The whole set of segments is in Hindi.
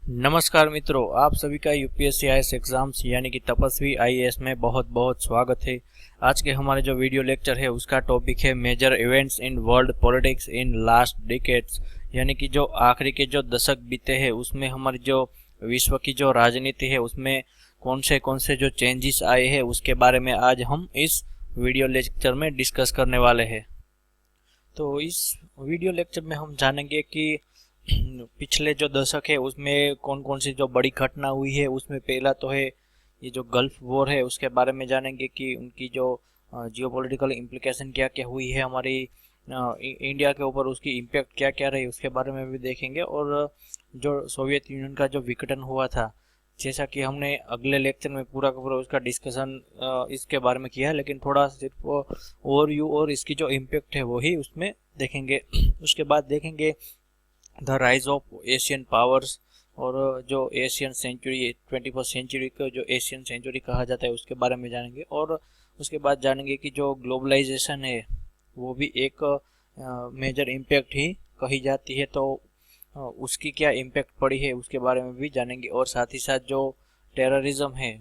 नमस्कार मित्रों, आप सभी का यूपीएससी आईएएस एग्जाम्स यानी कि तपस्वी आईएएस में बहुत बहुत स्वागत है। आज के हमारे जो वीडियो लेक्चर है उसका टॉपिक है major events in world politics in last decades, यानी कि जो आखिरी के जो दशक बीते हैं उसमें हमारी जो विश्व की जो राजनीति है उसमें कौन से जो चेंजेस आए हैं उसके बारे में आज हम इस वीडियो लेक्चर में डिस्कस करने वाले हैं। तो इस वीडियो लेक्चर में हम जानेंगे कि पिछले जो दशक है उसमें कौन कौन सी जो बड़ी घटना हुई है। उसमें पहला तो है ये जो गल्फ वॉर है, उसके बारे में जानेंगे कि उनकी जो जियोपॉलिटिकल इम्प्लीकेशन क्या क्या हुई है हमारी इंडिया के ऊपर, उसकी इम्पैक्ट क्या क्या रही उसके बारे में भी देखेंगे। और जो सोवियत यूनियन का जो विघटन हुआ था, जैसा कि हमने अगले लेक्चर में पूरा का पूरा उसका डिस्कशन इसके बारे में किया है, लेकिन थोड़ा सिर्फ ओवरव्यू और इसकी जो इम्पैक्ट है वही उसमें देखेंगे। उसके बाद देखेंगे the rise of Asian powers, और जो एशियन सेंचुरी 21st सेंचुरी को जो एशियन सेंचुरी कहा जाता है उसके बारे में जानेंगे। और उसके बाद जानेंगे कि जो ग्लोबलाइजेशन है वो भी एक मेजर इम्पैक्ट ही कही जाती है, तो उसकी क्या इम्पैक्ट पड़ी है उसके बारे में भी जानेंगे। और साथ ही साथ जो टेररिज्म है,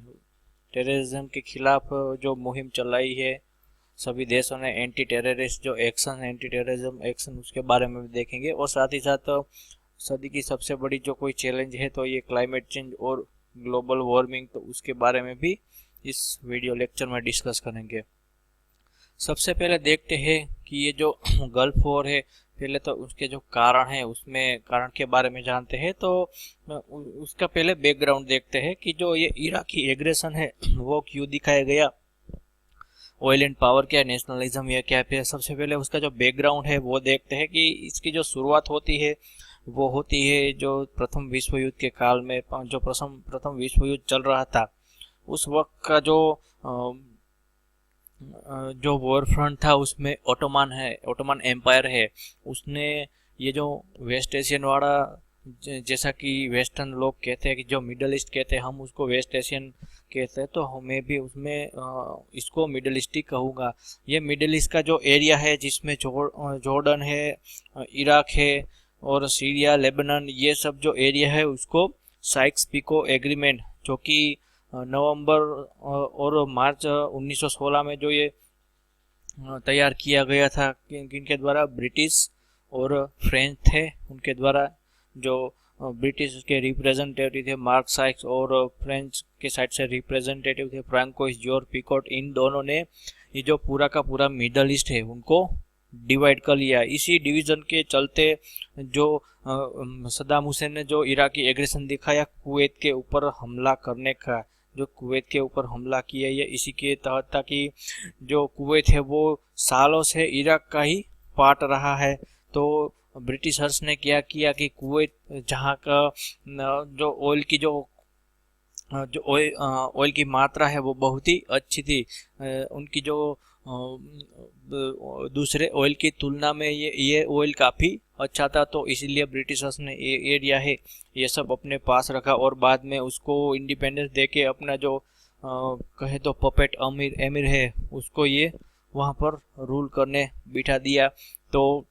टेररिज्म के खिलाफ जो मुहिम चलाई है सभी देशों ने, एंटी टेररिस्ट जो एक्शन, एंटी टेररिज्म एक्शन, उसके बारे में भी देखेंगे। और साथ ही साथ सदी की सबसे बड़ी जो कोई चैलेंज है तो ये क्लाइमेट चेंज और ग्लोबल वार्मिंग, तो उसके बारे में भी इस वीडियो लेक्चर में डिस्कस करेंगे। सबसे पहले देखते हैं कि ये जो गल्फ वॉर है, पहले तो उसके जो कारण है उसमें कारण के बारे में जानते हैं। तो उसका पहले बैकग्राउंड देखते हैं कि जो ये इराकी एग्रेशन है वो क्यों दिखाया गया, ऑयल एंड पावर क्या है, नेशनलिज्म या क्या है। सबसे पहले उसका जो बैकग्राउंड है वो देखते हैं कि इसकी जो शुरुआत होती है वो होती है जो प्रथम विश्व युद्ध के काल में। जो प्रथम विश्व युद्ध चल रहा था उस वक्त का जो वॉर फ्रंट था उसमें ओटोमन एम्पायर है, उसने ये जो वेस्ट एशियन वाला, जैसा कि वेस्टर्न लोग कहते हैं कि जो मिडल ईस्ट कहते हैं, हम उसको वेस्ट एशियन कहते हैं, तो हमें भी उसमें इसको मिडल ईस्ट ही कहूँगा। ये मिडल ईस्ट का जो एरिया है जिसमें जॉर्डन है, इराक है और सीरिया, लेबनान, ये सब जो एरिया है उसको साइक्स पिको एग्रीमेंट, जो कि नवंबर और मार्च 1916 में जो ये तैयार किया गया था, किनके द्वारा, ब्रिटिश और फ्रेंच थे उनके द्वारा। जो ब्रिटिश के रिप्रेजेंटेटिव थे मार्क साइक्स और फ्रेंच के साइड से रिप्रेजेंटेटिव थे फ्रांकोइस जॉर्ज पिकोट, इन दोनों ने ये जो पूरा का पूरा मिडल ईस्ट है उनको डिवाइड कर लिया। इसी डिवीजन के चलते जो सद्दाम हुसैन ने जो इराकी एग्रेशन दिखाया कुवैत के ऊपर हमला करने का, जो कुवैत के ऊपर हमला किया, ये इसी के तहत था कि जो कुवैत है वो सालों से इराक का ही पार्ट रहा है। तो ब्रिटिशर्स ने क्या किया कि कुवैत, जहाँ का जो ऑयल की जो ऑयल की मात्रा है वो बहुत ही अच्छी थी, उनकी जो दूसरे ऑयल की तुलना में ये ऑयल काफ़ी अच्छा था, तो इसीलिए ब्रिटिशर्स ने ये एरिया है ये सब अपने पास रखा। और बाद में उसको इंडिपेंडेंस देके अपना जो कहे तो पपेट एमिर है उसको ये वहाँ पर रूल करने बिठा दिया। तो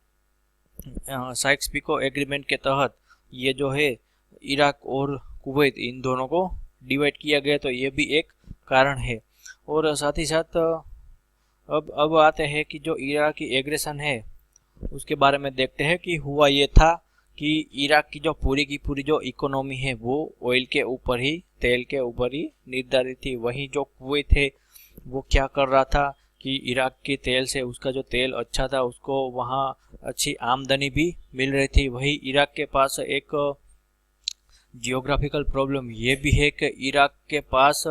साइक्स पिको एग्रीमेंट के तहत ये जो है इराक और कुवैत, इन दोनों को डिवाइड किया गया, तो ये भी एक कारण है। और साथ ही साथ अब आते हैं कि जो इराक की एग्रेशन है उसके बारे में देखते हैं कि हुआ ये था कि इराक की पूरी जो इकोनॉमी है वो ऑयल के ऊपर ही, तेल के ऊपर ही निर्धारित थी। वहीं जो कुवैत है वो क्या कर रहा था कि इराक के तेल से, उसका जो तेल अच्छा था उसको वहाँ अच्छी आमदनी भी मिल रही थी। वही इराक के पास एक जियोग्राफिकल प्रॉब्लम ये भी है कि इराक के पास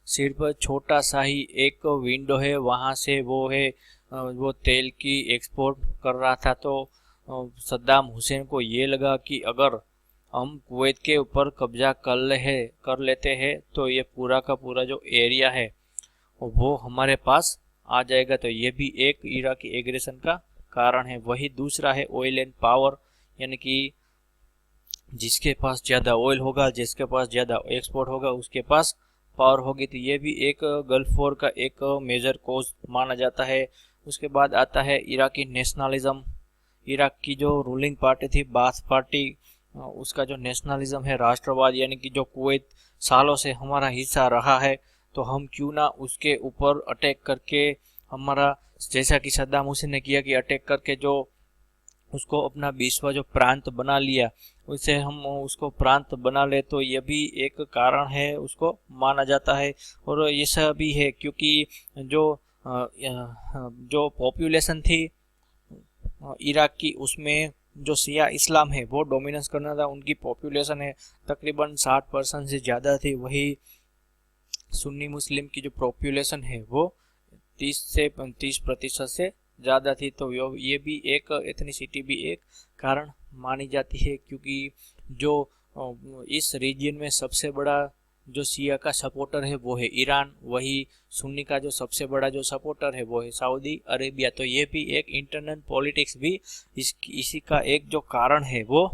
सिर्फ छोटा सा ही एक विंडो है, वहाँ से वो तेल की एक्सपोर्ट कर रहा था। तो सद्दाम हुसैन को ये लगा कि अगर हम कुवैत के ऊपर कब्जा कर लेते हैं तो ये पूरा का पूरा जो एरिया है वो हमारे पास आ जाएगा, तो ये भी एक इराकी एग्रेशन का कारण है। वही दूसरा है ऑयल एंड पावर, यानी कि जिसके पास ज़्यादा ऑयल होगा, जिसके पास ज़्यादा एक्सपोर्ट होगा, उसके पास पावर होगी। तो ये भी एक गल्फ वॉर का एक मेजर कॉज माना जाता है। उसके बाद आता है इराकी नेशनलिज्म। इराक की जो रूलिंग पार्टी थी बाथ पार्टी, उसका जो नेशनलिज्म है, राष्ट्रवाद, यानी कि जो कुवैत सालों से हमारा हिस्सा रहा है, तो हम क्यों ना उसके ऊपर अटैक करके हमारा, जैसा कि सद्दाम हुसैन ने किया कि अटैक करके जो उसको अपना 20वां जो प्रांत बना लिया, उससे हम उसको प्रांत बना ले, तो ये भी एक कारण है उसको माना जाता है। और ये सब भी है क्योंकि जो जो पॉपुलेशन थी इराक की, उसमें जो शिया इस्लाम है वो डोमिनेंस करना था। उनकी पॉपुलेशन है तकरीबन 60% से ज़्यादा थी। वही सुन्नी मुस्लिम की जो पॉपुलेशन है वो 30 से 35% से ज़्यादा थी। तो ये भी एक एथनिसिटी भी एक कारण मानी जाती है, क्योंकि जो इस रीजन में सबसे बड़ा जो शिया का सपोर्टर है वो है ईरान, वही सुन्नी का जो सबसे बड़ा जो सपोर्टर है वो है सऊदी अरेबिया। तो ये भी एक इंटरनल पॉलिटिक्स भी इसी का एक जो कारण है वो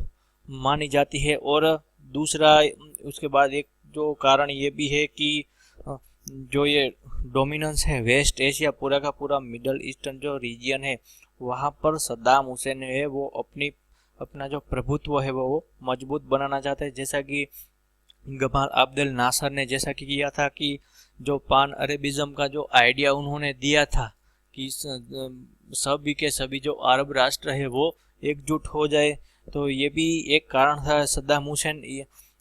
मानी जाती है। और दूसरा उसके बाद एक जो कारण ये भी है कि जो ये डोमिनेंस है वेस्ट एशिया, पूरा का पूरा मिडल ईस्टर्न जो रीजन है, वहाँ पर सद्दाम हुसैन है वो अपना जो प्रभुत्व है वो मजबूत बनाना चाहते हैं। जैसा कि गमाल अब्देल नासर ने जैसा कि किया था कि जो पान अरेबिज्म का जो आइडिया उन्होंने दिया था कि सभी के सभी जो अरब राष्ट्र है वो एकजुट हो जाए, तो ये भी एक कारण था। सद्दाम हुसैन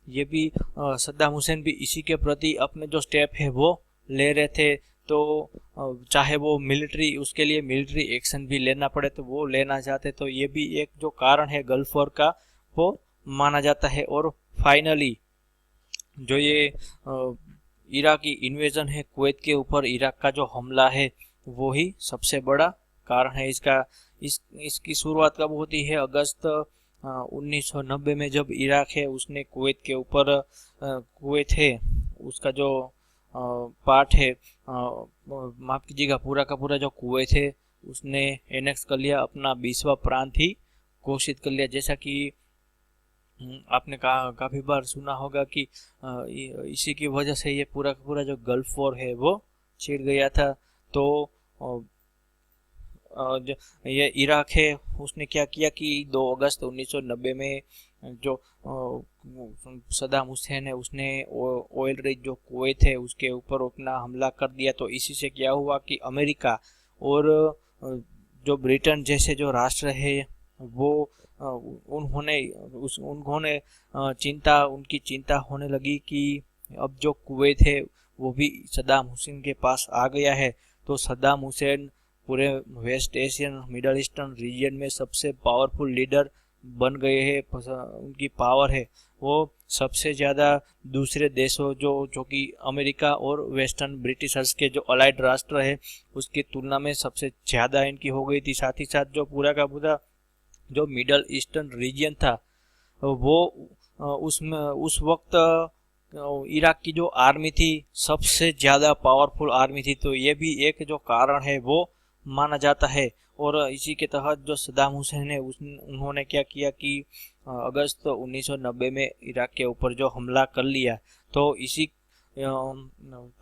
ये भी सद्दाम हुसैन भी इसी के प्रति अपने जो स्टेप है वो ले रहे थे। तो चाहे वो मिलिट्री, उसके लिए मिलिट्री एक्शन भी लेना पड़े तो वो लेना चाहते। तो ये भी एक जो कारण है गल्फ वॉर का वो माना जाता है। और फाइनली जो ये इराकी इन्वेजन है कुवैत के ऊपर, इराक का जो हमला है, वो ही सबसे बड़ा कारण है इसका। इसकी शुरुआत कब होती है? अगस्त 1990 में, जब इराक है उसने कुवैत के ऊपर, कुवैत है उसका जो पार्ट है, माफ कीजिएगा, पूरा का पूरा जो कुवैत है उसने एनेक्स कर लिया, अपना 20वां प्रांत ही घोषित कर लिया। जैसा कि आपने काफी बार सुना होगा कि इसी की वजह से ये पूरा का पूरा जो गल्फ वॉर है वो छिड़ गया था। तो ये इराक है उसने क्या किया कि 2 अगस्त 1990 में जो सद्दाम हुसैन है उसने ऑयल रिच जो कुवैत है उसके ऊपर अपना हमला कर दिया। तो इसी से क्या हुआ कि अमेरिका और जो ब्रिटेन जैसे जो राष्ट्र है वो उन्होंने उनकी चिंता होने लगी कि अब जो कुवैत है वो भी सद्दाम हुसैन के पास आ गया है। तो सद्दाम हुसैन पूरे west Asian middle eastern region में सबसे पावरफुल लीडर बन गए हैं। उनकी पावर है वो सबसे ज़्यादा दूसरे देशों जो कि अमेरिका और वेस्टर्न ब्रिटिशर्स के जो अलाइड राष्ट्र है उसकी तुलना में सबसे ज़्यादा इनकी हो गई थी। साथ ही साथ जो पूरा का पूरा जो मिडल ईस्टर्न रीजन था वो उसमें उस वक्त इराक की जो आर्मी थी सबसे ज़्यादा पावरफुल आर्मी थी। तो ये भी एक जो कारण है वो माना जाता है। और इसी के तहत जो सद्दाम हुसैन है उन्होंने क्या किया कि अगस्त 1990 में इराक के ऊपर जो हमला कर लिया, तो इसी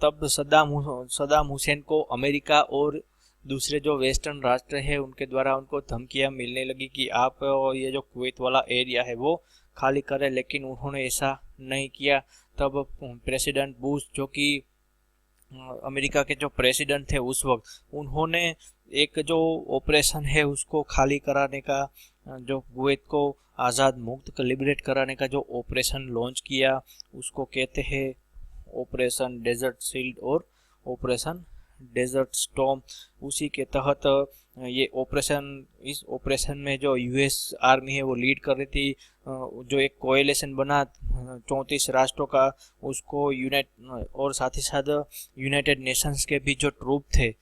तब सद्दाम हुसैन को अमेरिका और दूसरे जो वेस्टर्न राष्ट्र है उनके द्वारा उनको धमकियां मिलने लगी कि आप ये जो कुवैत वाला एरिया है वो खाली करें, लेकिन उन्होंने ऐसा नहीं किया। तब प्रेसिडेंट बुश, जो कि अमेरिका के जो प्रेसिडेंट थे उस वक्त, उन्होंने एक जो ऑपरेशन है उसको खाली कराने का, जो कुवैत को आज़ाद मुक्त लिबरेट कराने का जो ऑपरेशन लॉन्च किया उसको कहते हैं ऑपरेशन डेजर्ट शील्ड और ऑपरेशन डेजर्ट स्टॉर्म। उसी के तहत इस ऑपरेशन में जो यूएस आर्मी है वो लीड कर रही थी। जो एक कोएलिशन बना 34 राष्ट्रों का, उसको और साथ ही साथ यूनाइटेड नेशंस के भी जो ट्रूप थे,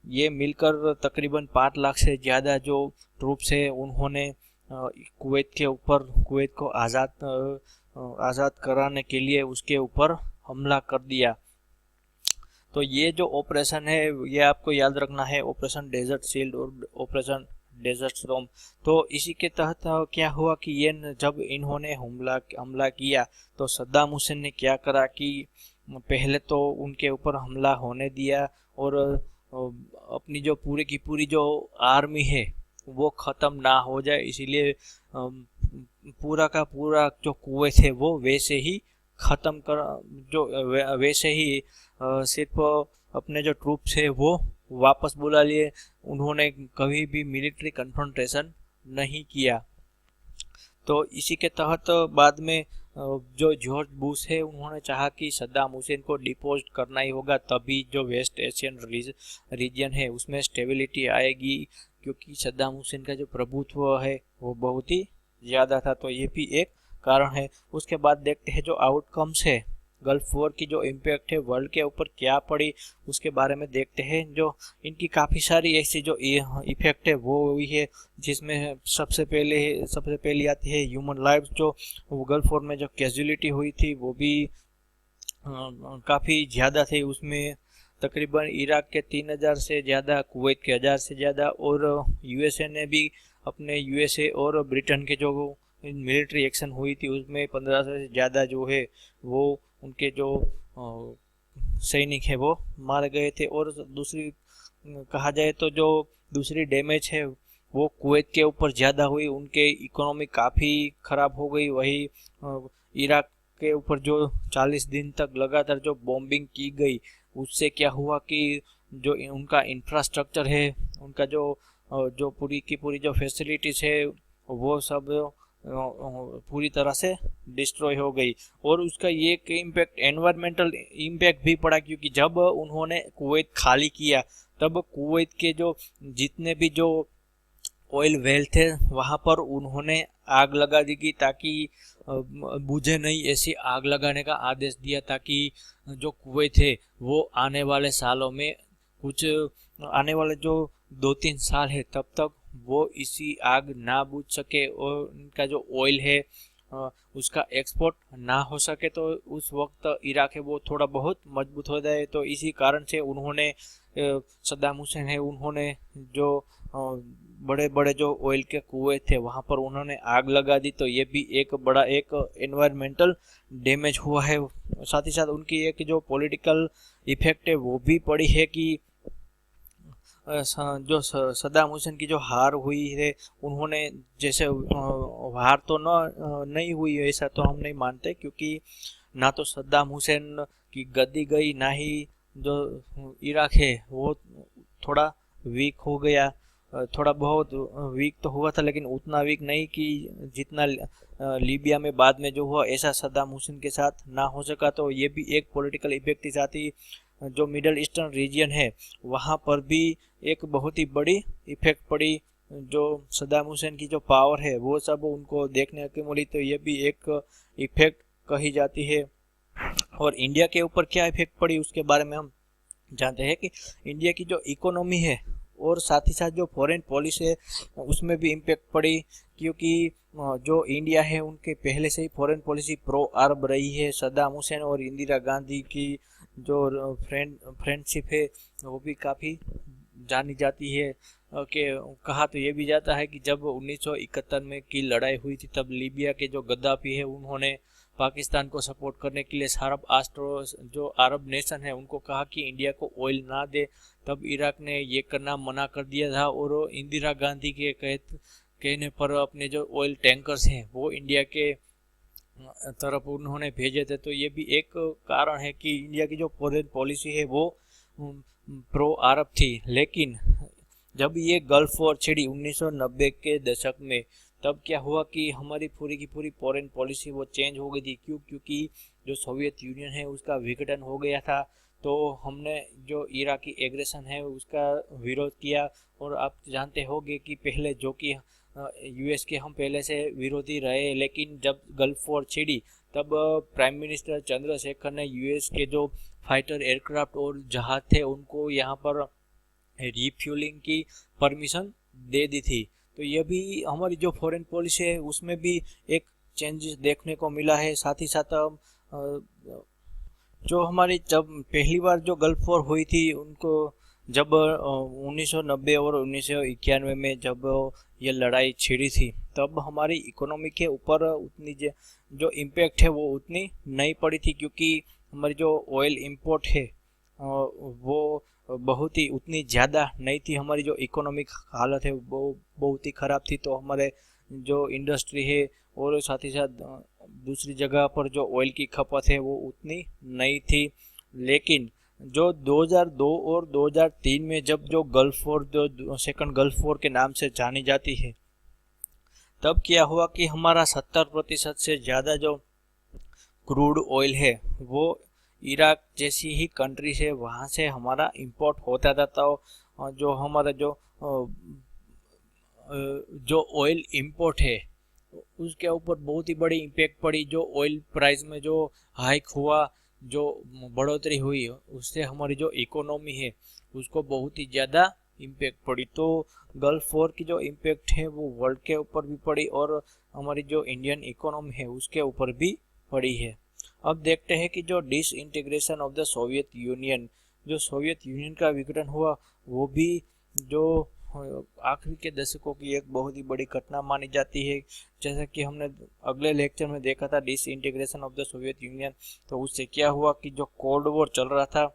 ये मिलकर तकरीबन 5 लाख से ज़्यादा जो ट्रूप्स है उन्होंने कुवैत को आज़ाद कराने के लिए उसके ऊपर हमला कर दिया। तो ये जो ऑपरेशन है ये आपको याद रखना है, ऑपरेशन डेजर्ट शील्ड और ऑपरेशन डेजर्ट स्टॉर्म। तो इसी के तहत क्या हुआ कि ये जब इन्होंने हमला किया तो सद्दाम हुसैन ने क्या करा कि पहले तो उनके ऊपर हमला होने दिया और अपनी जो पूरी की पूरी जो आर्मी है वो ख़त्म ना हो जाए, इसीलिए पूरा का पूरा जो कुएं थे वो वैसे ही ख़त्म कर, जो वैसे ही सिर्फ अपने जो ट्रूप्स है वो वापस बुला लिए। उन्होंने कभी भी मिलिट्री कन्फ्रंटेशन नहीं किया। तो इसी के तहत बाद में जो जॉर्ज बुश है उन्होंने चाहा कि सद्दाम हुसैन को डिपोज करना ही होगा, तभी जो वेस्ट एशियन रीजन है उसमें स्टेबिलिटी आएगी, क्योंकि सद्दाम हुसैन का जो प्रभुत्व है वो बहुत ही ज़्यादा था। तो ये भी एक कारण है। उसके बाद देखते हैं जो आउटकम्स है, गल्फ वॉर की जो इम्पैक्ट है वर्ल्ड के ऊपर क्या पड़ी उसके बारे में देखते हैं। जो इनकी काफ़ी सारी ऐसी जो इफेक्ट है वो हुई है, जिसमें सबसे पहली आती है ह्यूमन लाइफ। जो गल्फ वॉर में जो कैजुअलिटी हुई थी वो भी काफ़ी ज़्यादा थी। उसमें तकरीबन इराक के 3000 से ज़्यादा, कुवैत के 1000 से ज़्यादा, और यूएसए ने भी अपने यूएसए और ब्रिटेन के जो मिलिट्री एक्शन हुई थी उसमें 1500 से ज़्यादा जो है वो उनके जो सैनिक है वो मारे गए थे। और दूसरी कहा जाए तो जो दूसरी डैमेज है वो कुवैत के ऊपर ज़्यादा हुई, उनके इकोनॉमी काफ़ी ख़राब हो गई। वही इराक के ऊपर जो 40 दिन तक लगातार जो बॉम्बिंग की गई उससे क्या हुआ कि जो उनका इंफ्रास्ट्रक्चर है, उनका जो पूरी की पूरी जो फैसिलिटीज़ है वो सब पूरी तरह से डिस्ट्रॉय हो गई। और उसका ये इम्पैक्ट एनवायरमेंटल इम्पैक्ट भी पड़ा, क्योंकि जब उन्होंने कुवैत खाली किया तब कुवैत के जो जितने भी जो ऑयल वेल थे वहाँ पर उन्होंने आग लगा दी गई, ताकि बुझे नहीं ऐसी आग लगाने का आदेश दिया, ताकि जो कुएं थे वो आने वाले सालों में आने वाले जो 2-3 साल है तब तक वो इसी आग ना बुझ सके और उनका जो ऑयल है उसका एक्सपोर्ट ना हो सके। तो उस वक्त इराक है वो थोड़ा बहुत मजबूत हो जाए। तो इसी कारण से उन्होंने सद्दाम हुसैन है उन्होंने जो बड़े बड़े जो ऑयल के कुएं थे वहाँ पर उन्होंने आग लगा दी। तो ये भी एक बड़ा एक एनवायरमेंटल डैमेज हुआ है। साथ ही साथ उनकी एक जो पॉलिटिकल इफेक्ट है वो भी पड़ी है कि जो सद्दाम हुसैन की जो हार हुई है, उन्होंने जैसे हार तो नहीं हुई ऐसा तो हम नहीं मानते, क्योंकि ना तो सद्दाम हुसैन की गद्दी गई, ना ही जो इराक है वो थोड़ा वीक हो गया। थोड़ा बहुत वीक तो हुआ था, लेकिन उतना वीक नहीं कि जितना लीबिया में बाद में जो हुआ ऐसा सद्दाम हुसैन के साथ ना हो सका। तो ये भी एक पॉलिटिकल इफेक्ट के साथ ही जो मिडल ईस्टर्न रीजन है वहाँ पर भी एक बहुत ही बड़ी इफेक्ट पड़ी। जो सद्दाम हुसैन की जो पावर है वो सब उनको देखने को मिली। तो ये भी एक इफेक्ट कही जाती है। और इंडिया के ऊपर क्या इफेक्ट पड़ी उसके बारे में हम जानते हैं कि इंडिया की जो इकोनॉमी है और साथ ही साथ जो फॉरेन पॉलिसी है उसमें भी इम्पेक्ट पड़ी, क्योंकि जो इंडिया है उनके पहले से ही फॉरेन पॉलिसी प्रो अरब रही है। सद्दाम हुसैन और इंदिरा गांधी की जो फ्रेंडशिप है वो भी काफ़ी जानी जाती है। कि कहा तो ये भी जाता है कि जब 1971 में की लड़ाई हुई थी तब लीबिया के जो गद्दाफी है उन्होंने पाकिस्तान को सपोर्ट करने के लिए जो अरब नेशन है उनको कहा कि इंडिया को ऑयल ना दे। तब इराक ने ये करना मना कर दिया था और इंदिरा गांधी के कहने पर अपने जो ऑयल टैंकर्स हैं वो इंडिया के तरफ उन्होंने भेजे थे। तो ये भी एक कारण है कि इंडिया की जो फॉरेन पॉलिसी है वो प्रो अरब थी। लेकिन जब ये गल्फ वॉर छिड़ी 1990 के दशक में, तब क्या हुआ कि हमारी पूरी की पूरी फॉरेन पॉलिसी वो चेंज हो गई थी। क्योंकि जो सोवियत यूनियन है उसका विघटन हो गया था। तो हमने जो इराकी एग्रेशन है उसका विरोध किया। और आप जानते होंगे कि पहले जो कि यूएस के हम पहले से विरोधी रहे, लेकिन जब गल्फ वॉर छिड़ी तब प्राइम मिनिस्टर चंद्रशेखर ने यूएस के जो फाइटर एयरक्राफ्ट और जहाज थे उनको यहाँ पर रिफ्यूलिंग की परमिशन दे दी थी। तो ये भी हमारी जो फॉरेन पॉलिसी है उसमें भी एक चेंजेस देखने को मिला है। साथ ही साथ जो हमारी जब पहली बार जो गल्फ वॉर हुई थी उनको जब 1990 और 1991 में जब ये लड़ाई छिड़ी थी तब हमारी इकोनॉमी के ऊपर उतनी जो इम्पैक्ट है वो उतनी नहीं पड़ी थी, क्योंकि हमारी जो ऑयल इंपोर्ट है वो बहुत ही उतनी ज़्यादा नहीं थी। हमारी जो इकोनॉमिक हालत है वो बहुत ही ख़राब थी। तो हमारे जो इंडस्ट्री है और साथ ही साथ दूसरी जगह पर जो ऑयल की खपत है वो उतनी नहीं थी। लेकिन जो 2002 और 2003 में जब जो गल्फ वॉर, जो सेकंड गल्फ वॉर के नाम से जानी जाती है, तब क्या हुआ कि हमारा 70% से ज़्यादा जो क्रूड ऑयल है वो इराक जैसी ही कंट्री से वहाँ से हमारा इंपोर्ट होता था। तो जो हमारा जो ऑयल इंपोर्ट है उसके ऊपर बहुत ही बड़ी इम्पैक्ट पड़ी। जो ऑयल प्राइस में जो हाइक हुआ, जो बढ़ोतरी हुई, उससे हमारी जो इकोनॉमी है उसको बहुत ही ज़्यादा इम्पैक्ट पड़ी। तो गल्फ वॉर की जो इम्पैक्ट है वो वर्ल्ड के ऊपर भी पड़ी और हमारी जो इंडियन इकोनॉमी है उसके ऊपर भी पड़ी है। अब देखते हैं कि जो disintegration of the Soviet union, जो सोवियत यूनियन का विघटन हुआ, वो भी जो आखिरी के दशकों की एक बहुत ही बड़ी घटना मानी जाती है। जैसा कि हमने अगले लेक्चर में देखा था disintegration of the Soviet union, तो उससे क्या हुआ कि जो कोल्ड वॉर चल रहा था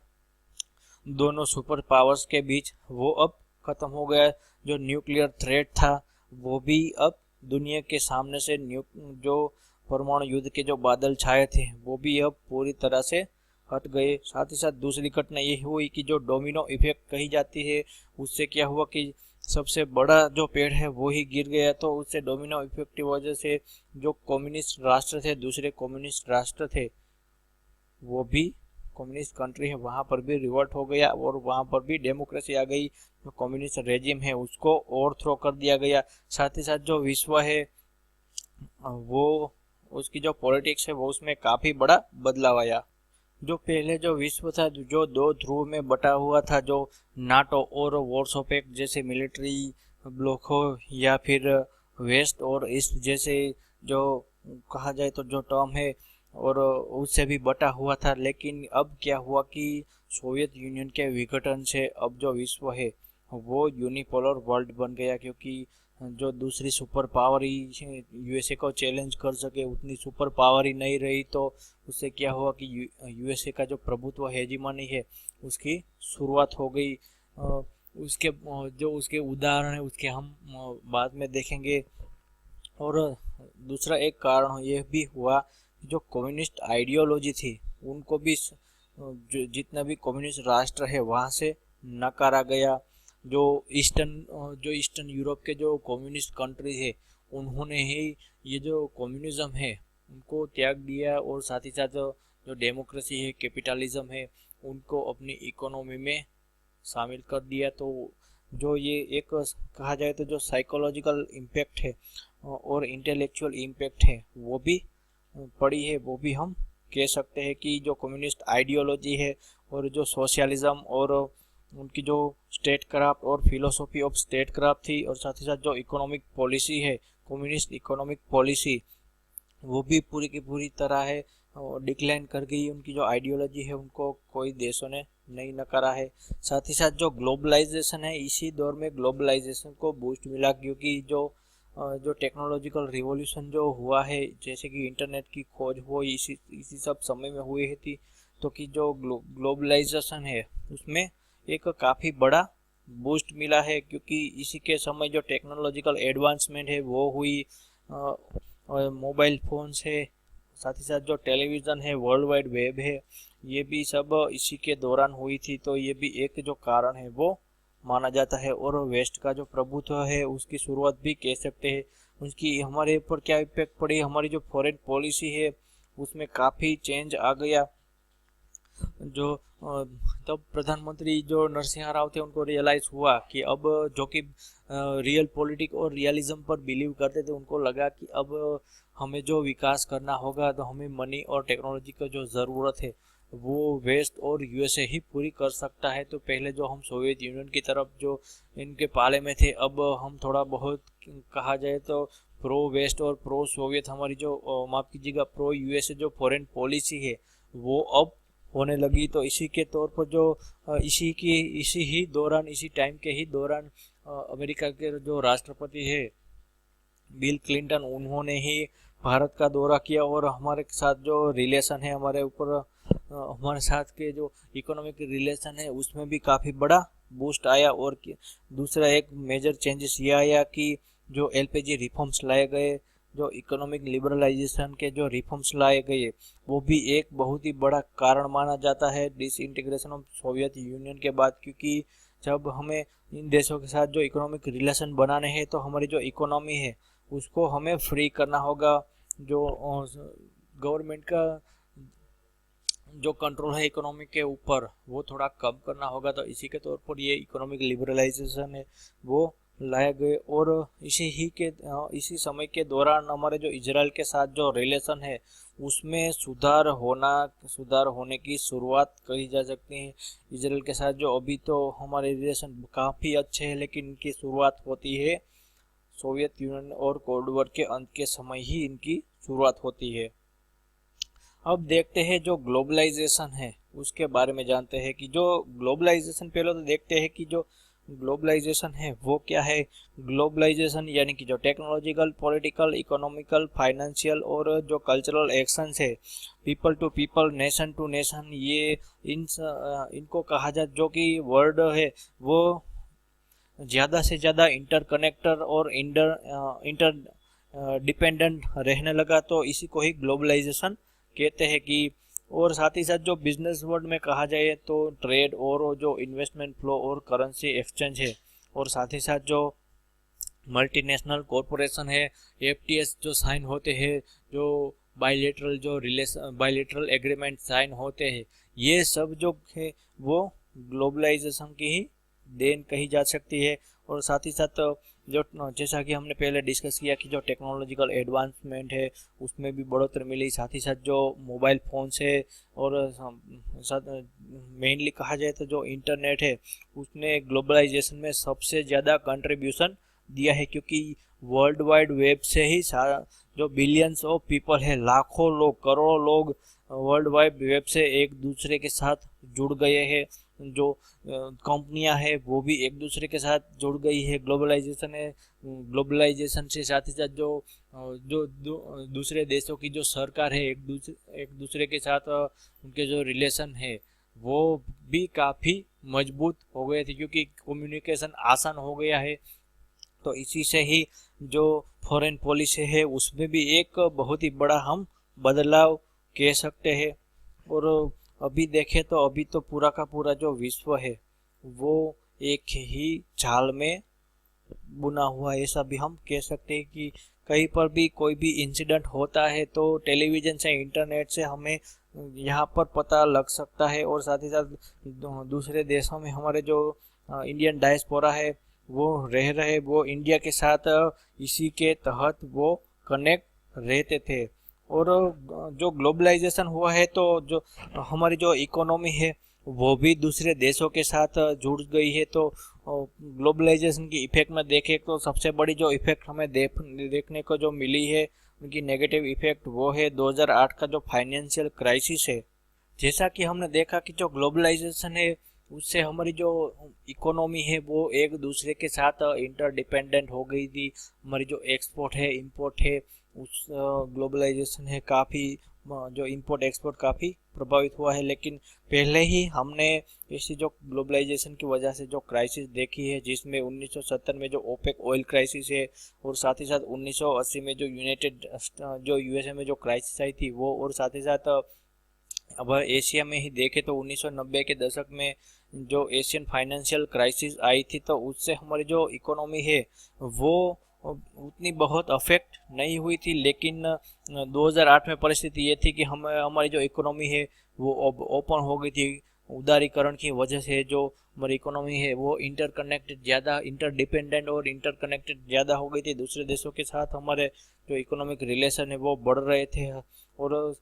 दोनों सुपर पावर्स के बीच, वो अब खत्म हो गया। जो न्यूक्लियर थ्रेट था वो भी अब दुनिया के सामने से जो परमाणु युद्ध के जो बादल छाए थे वो भी अब पूरी तरह से हट गए। साथ ही साथ दूसरी घटना ये हुई कि जो डोमिनो इफेक्ट कही जाती है, उससे क्या हुआ कि सबसे बड़ा जो पेड़ है वो ही गिर गया। तो उससे डोमिनो इफेक्ट की वजह से जो कम्युनिस्ट राष्ट्र थे, दूसरे कम्युनिस्ट राष्ट्र थे, वो भी कम्युनिस्ट कंट्री है, वहाँ पर भी रिवोल्ट हो गया और वहाँ पर भी डेमोक्रेसी आ गई। जो कम्युनिस्ट रेजिम है उसको ओवरथ्रो कर दिया गया। साथ ही साथ जो विश्व है वो उसकी जो पॉलिटिक्स है वो उसमें काफ़ी बड़ा बदलाव आया। जो पहले जो विश्व था जो दो ध्रुव में बटा हुआ था, जो नाटो और वॉर्सो पैक्ट जैसे मिलिट्री ब्लॉक हो या फिर वेस्ट और ईस्ट जैसे जो कहा जाए तो जो टर्म है, और उससे भी बटा हुआ था। लेकिन अब क्या हुआ कि सोवियत यूनियन के विघटन से अब जो विश्व है वो यूनिपोलर वर्ल्ड बन गया, क्योंकि जो दूसरी सुपर पावर ही यूएसए को चैलेंज कर सके उतनी सुपर पावर ही नहीं रही। तो उससे क्या हुआ कि यूएसए का जो प्रभुत्व हेजीमनी है उसकी शुरुआत हो गई। उसके जो उसके उदाहरण है उसके हम बाद में देखेंगे। और दूसरा एक कारण ये भी हुआ कि जो कम्युनिस्ट आइडियोलॉजी थी उनको भी जितना भी कम्युनिस्ट राष्ट्र है वहाँ से नकारा गया। जो ईस्टर्न यूरोप के जो कम्युनिस्ट कंट्री है उन्होंने ही ये जो कम्युनिज्म है उनको त्याग दिया और साथ ही साथ जो डेमोक्रेसी है, कैपिटलिज्म है, उनको अपनी इकोनॉमी में शामिल कर दिया। तो जो ये एक कहा जाए तो जो साइकोलॉजिकल इम्पैक्ट है और इंटेलेक्चुअल इम्पैक्ट है वो भी पड़ी है, वो भी हम कह सकते हैं कि जो कम्युनिस्ट आइडियोलॉजी है और जो सोशलिज्म और उनकी जो स्टेट क्राफ्ट और फिलोसॉफी ऑफ स्टेट क्राफ्ट थी, और साथ ही साथ जो इकोनॉमिक पॉलिसी है कम्युनिस्ट इकोनॉमिक पॉलिसी, वो भी पूरी की पूरी तरह है डिक्लाइन कर गई। उनकी जो आइडियोलॉजी है उनको कोई देशों ने नहीं नकारा है। साथ ही साथ जो ग्लोबलाइजेशन है, इसी दौर में ग्लोबलाइजेशन को बूस्ट मिला, क्योंकि जो टेक्नोलॉजिकल रिवॉल्यूशन जो हुआ है, जैसे कि इंटरनेट की खोज वो इसी सब समय में हुई थी। तो कि जो ग्लोबलाइजेशन है उसमें एक काफ़ी बड़ा बूस्ट मिला है, क्योंकि इसी के समय जो टेक्नोलॉजिकल एडवांसमेंट है वो हुई, और मोबाइल फ़ोन्स है, साथ ही साथ जो टेलीविज़न है, वर्ल्ड वाइड वेब है, ये भी सब इसी के दौरान हुई थी। तो ये भी एक जो कारण है वो माना जाता है। और वेस्ट का जो प्रभुत्व है उसकी शुरुआत भी कह सकते हैं। उसकी हमारे ऊपर क्या इम्पैक्ट पड़ी, हमारी जो फॉरेन पॉलिसी है उसमें काफ़ी चेंज आ गया। जो तब प्रधानमंत्री जो नरसिंह राव थे उनको रियलाइज़ हुआ कि अब जो कि रियल पॉलिटिक और रियलिज्म पर बिलीव करते थे, उनको लगा कि अब हमें जो विकास करना होगा तो हमें मनी और टेक्नोलॉजी का जो ज़रूरत है वो वेस्ट और यूएसए ही पूरी कर सकता है। तो पहले जो हम सोवियत यूनियन की तरफ जो इनके पाले में थे, अब हम थोड़ा बहुत कहा जाए तो प्रो वेस्ट और प्रो सोवियत, हमारी जो माफ़ कीजिएगा प्रो यूएसए जो फॉरेन पॉलिसी है वो अब होने लगी। तो इसी के तौर पर जो इसी टाइम के ही दौरान अमेरिका के जो राष्ट्रपति है बिल क्लिंटन, उन्होंने ही भारत का दौरा किया और हमारे साथ जो रिलेशन है, हमारे साथ के जो इकोनॉमिक रिलेशन है उसमें भी काफ़ी बड़ा बूस्ट आया। और दूसरा एक मेजर चेंजेस ये आया कि जो एलपीजी रिफॉर्म्स लाए गए, जो इकोनॉमिक लिबरलाइजेशन के जो रिफॉर्म्स लाए गए, वो भी एक बहुत ही बड़ा कारण माना जाता है डिसइंटीग्रेशन ऑफ सोवियत यूनियन के बाद। क्योंकि जब हमें इन देशों के साथ जो इकोनॉमिक रिलेशन बनाने हैं तो हमारी जो इकोनॉमी है उसको हमें फ्री करना होगा। जो गवर्नमेंट का जो कंट्रोल है इकोनॉमी के ऊपर वो थोड़ा कम करना होगा। तो इसी के तौर पर ये इकोनॉमिक लिबरलाइजेशन है वो लाए गए। और इसी समय के दौरान हमारे जो इजराइल के साथ जो रिलेशन है उसमें सुधार होने की शुरुआत कही जा सकती है। इजराइल के साथ जो अभी तो हमारे रिलेशन काफ़ी अच्छे हैं, लेकिन इनकी शुरुआत होती है सोवियत यूनियन और कोल्ड वॉर के अंत के समय ही इनकी शुरुआत होती है। अब देखते हैं जो ग्लोबलाइजेशन है उसके बारे में जानते हैं कि जो ग्लोबलाइजेशन, पहले तो देखते हैं कि जो ग्लोबलाइजेशन है वो क्या है। ग्लोबलाइजेशन यानी कि जो टेक्नोलॉजिकल, पॉलिटिकल, इकोनॉमिकल, फाइनेंशियल और जो कल्चरल एक्शंस है, people to people, nation to nation, ये इनको कहा जाए जो कि वर्ल्ड है वो ज़्यादा से ज़्यादा इंटरकनेक्टर और इंटर डिपेंडेंट रहने लगा। तो इसी को ही ग्लोबलाइजेशन कहते हैं कि। और साथ ही साथ जो बिजनेस वर्ल्ड में कहा जाए तो ट्रेड और जो इन्वेस्टमेंट फ्लो और करेंसी एक्सचेंज है, और साथ ही साथ जो मल्टीनेशनल कॉरपोरेशन है, एफटीएस जो साइन होते हैं, जो बायलेटरल एग्रीमेंट साइन होते हैं, ये सब जो है वो ग्लोबलाइजेशन की ही देन कही जा सकती है। और साथ ही साथ जो जैसा कि हमने पहले डिस्कस किया कि जो टेक्नोलॉजिकल एडवांसमेंट है उसमें भी बढ़ोतरी मिली। साथ ही साथ जो मोबाइल फ़ोन्स है और साथ मेनली कहा जाए तो जो इंटरनेट है उसने ग्लोबलाइजेशन में सबसे ज़्यादा कंट्रीब्यूशन दिया है। क्योंकि वर्ल्ड वाइड वेब से ही जो बिलियंस ऑफ पीपल है, लाखों लोग, करोड़ों लोग वर्ल्ड वाइड वेब से एक दूसरे के साथ जुड़ गए हैं। जो कंपनियां है वो भी एक दूसरे के साथ जुड़ गई है। ग्लोबलाइजेशन से साथ ही साथ जो दूसरे देशों की जो सरकार है एक दूसरे के साथ उनके जो रिलेशन है वो भी काफ़ी मजबूत हो गए थे, क्योंकि कम्युनिकेशन आसान हो गया है। तो इसी से ही जो फॉरेन पॉलिसी है उसमें भी एक बहुत ही बड़ा हम बदलाव कह सकते हैं। और अभी देखें तो अभी तो पूरा का पूरा जो विश्व है वो एक ही जाल में बुना हुआ है, ऐसा भी हम कह सकते हैं। कि कहीं पर भी कोई भी इंसिडेंट होता है तो टेलीविज़न से, इंटरनेट से हमें यहाँ पर पता लग सकता है। और साथ ही साथ दूसरे देशों में हमारे जो इंडियन डायस्पोरा है वो रह रहे, वो इंडिया के साथ इसी के तहत वो कनेक्ट रहते थे। और जो ग्लोबलाइजेशन हुआ है तो जो हमारी जो इकोनॉमी है वो भी दूसरे देशों के साथ जुड़ गई है। तो ग्लोबलाइजेशन की इफेक्ट में देखें तो सबसे बड़ी जो इफेक्ट हमें देखने को जो मिली है उनकी नेगेटिव इफेक्ट वो है 2008 का जो फाइनेंशियल क्राइसिस है। जैसा कि हमने देखा कि जो ग्लोबलाइजेशन है उससे हमारी जो इकोनॉमी है वो एक दूसरे के साथ इंटरडिपेंडेंट हो गई थी। हमारी जो एक्सपोर्ट है, इंपोर्ट है, उस ग्लोबलाइजेशन है काफ़ी जो इंपोर्ट एक्सपोर्ट काफ़ी प्रभावित हुआ है। लेकिन पहले ही हमने इसी जो ग्लोबलाइजेशन की वजह से जो क्राइसिस देखी है, जिसमें 1970 में जो ओपेक ऑयल क्राइसिस है, और साथ ही साथ 1980 में जो यूएसए में जो क्राइसिस आई थी वो, और साथ ही साथ अब एशिया में ही देखें तो 1990 के दशक में जो एशियन फाइनेंशियल क्राइसिस आई थी, तो उससे हमारी जो इकोनॉमी है वो उतनी बहुत अफेक्ट नहीं हुई थी। लेकिन 2008 में परिस्थिति ये थी कि हमारी जो इकोनॉमी है वो ओपन हो गई थी। उदारीकरण की वजह से जो हमारी इकोनॉमी है वो इंटरडिपेंडेंट और इंटरकनेक्टेड ज़्यादा हो गई थी। दूसरे देशों के साथ हमारे जो इकोनॉमिक रिलेशन है वो बढ़ रहे थे। और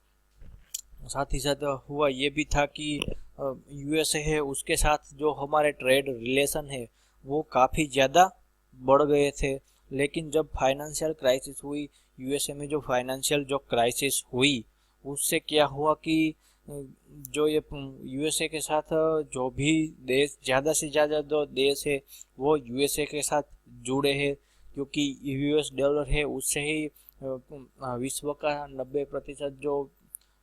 साथ ही साथ हुआ ये भी था कि यूएसए है उसके साथ जो हमारे ट्रेड रिलेशन है वो काफ़ी ज़्यादा बढ़ गए थे। लेकिन जब फाइनेंशियल क्राइसिस हुई, यूएसए में जो फाइनेंशियल जो क्राइसिस हुई उससे क्या हुआ कि जो ये यूएसए के साथ जो भी देश, ज़्यादा से ज़्यादा जो देश है वो यूएसए के साथ जुड़े हैं। क्योंकि यूएस डॉलर है उससे ही विश्व का 90% जो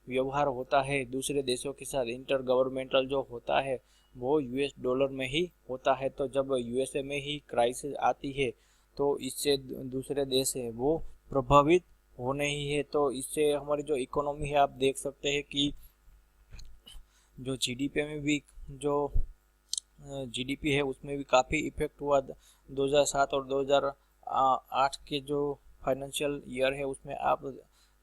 व्यवहार होता है दूसरे देशों के साथ, इंटर गवर्नमेंटल जो होता है वो यूएस डॉलर में ही होता है। तो जब यूएसए में ही क्राइसिस आती है तो इससे दूसरे देश है वो प्रभावित होने ही है। तो इससे हमारी जो इकोनॉमी है आप देख सकते हैं कि जो जीडीपी में भी जो जीडीपी है उसमें भी काफ़ी इफेक्ट हुआ। 2007 और 2008 के जो फाइनेंशियल ईयर है उसमें आप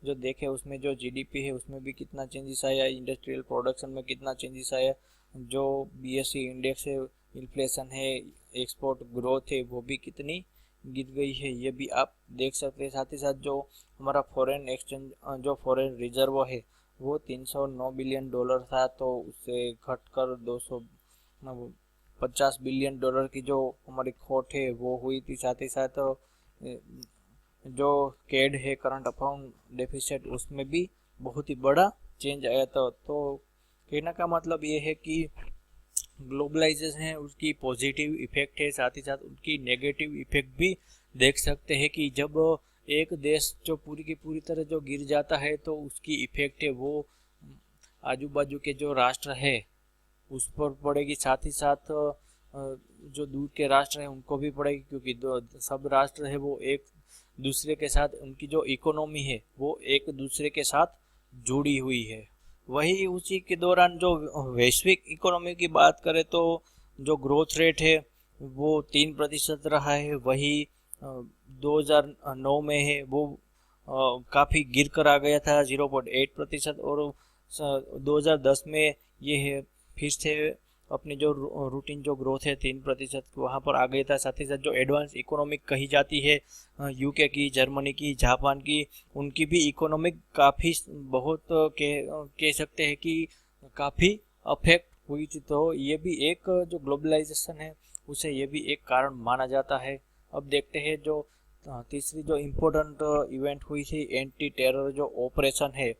जो देखें उसमें जो जीडीपी है उसमें भी कितना चेंजेस आया, इंडस्ट्रियल प्रोडक्शन में कितना चेंजेस आया, जो बीएसई इंडेक्स है, इन्फ्लेशन है, एक्सपोर्ट ग्रोथ है वो भी कितनी गिर गई है, ये भी आप देख सकते हैं। साथ ही साथ जो हमारा फॉरेन एक्सचेंज जो फॉरेन रिजर्व है वो 309 बिलियन डॉलर था, तो उससे घटकर 250 बिलियन डॉलर की जो हमारी खोट है वो हुई थी। साथ ही साथ जो कैड है करंट अकाउंट डेफिसिट उसमें भी बहुत ही बड़ा चेंज आया था। तो कहने का मतलब ये है कि ग्लोबलाइजेशन है उसकी पॉजिटिव इफेक्ट है, साथ ही साथ उनकी नेगेटिव इफेक्ट भी देख सकते हैं कि जब एक देश जो पूरी की पूरी तरह जो गिर जाता है तो उसकी इफेक्ट है वो आजू बाजू के जो राष्ट्र है उस पर पड़ेगी, साथ ही साथ जो दूर के राष्ट्र हैं उनको भी पड़ेगी, क्योंकि सब राष्ट्र है वो एक दूसरे के साथ उनकी जो इकोनॉमी है वो एक दूसरे के साथ जुड़ी हुई है। वही उसी के दौरान जो वैश्विक इकोनॉमी की बात करें तो जो ग्रोथ रेट है वो 3% रहा है। वही 2009 में है वो काफ़ी गिर कर आ गया था 0.8%, और 2010 में ये है फिर से अपनी जो रूटीन जो ग्रोथ है 3% वहाँ पर आ गया था। साथ ही साथ जो एडवांस इकोनॉमिक कही जाती है यूके की, जर्मनी की, जापान की, उनकी भी इकोनॉमिक काफ़ी बहुत कह सकते हैं कि काफ़ी अफेक्ट हुई थी। तो ये भी एक जो ग्लोबलाइजेशन है उसे ये भी एक कारण माना जाता है। अब देखते हैं जो तीसरी जो इम्पोर्टेंट इवेंट हुई थी एंटी टेरर जो ऑपरेशन है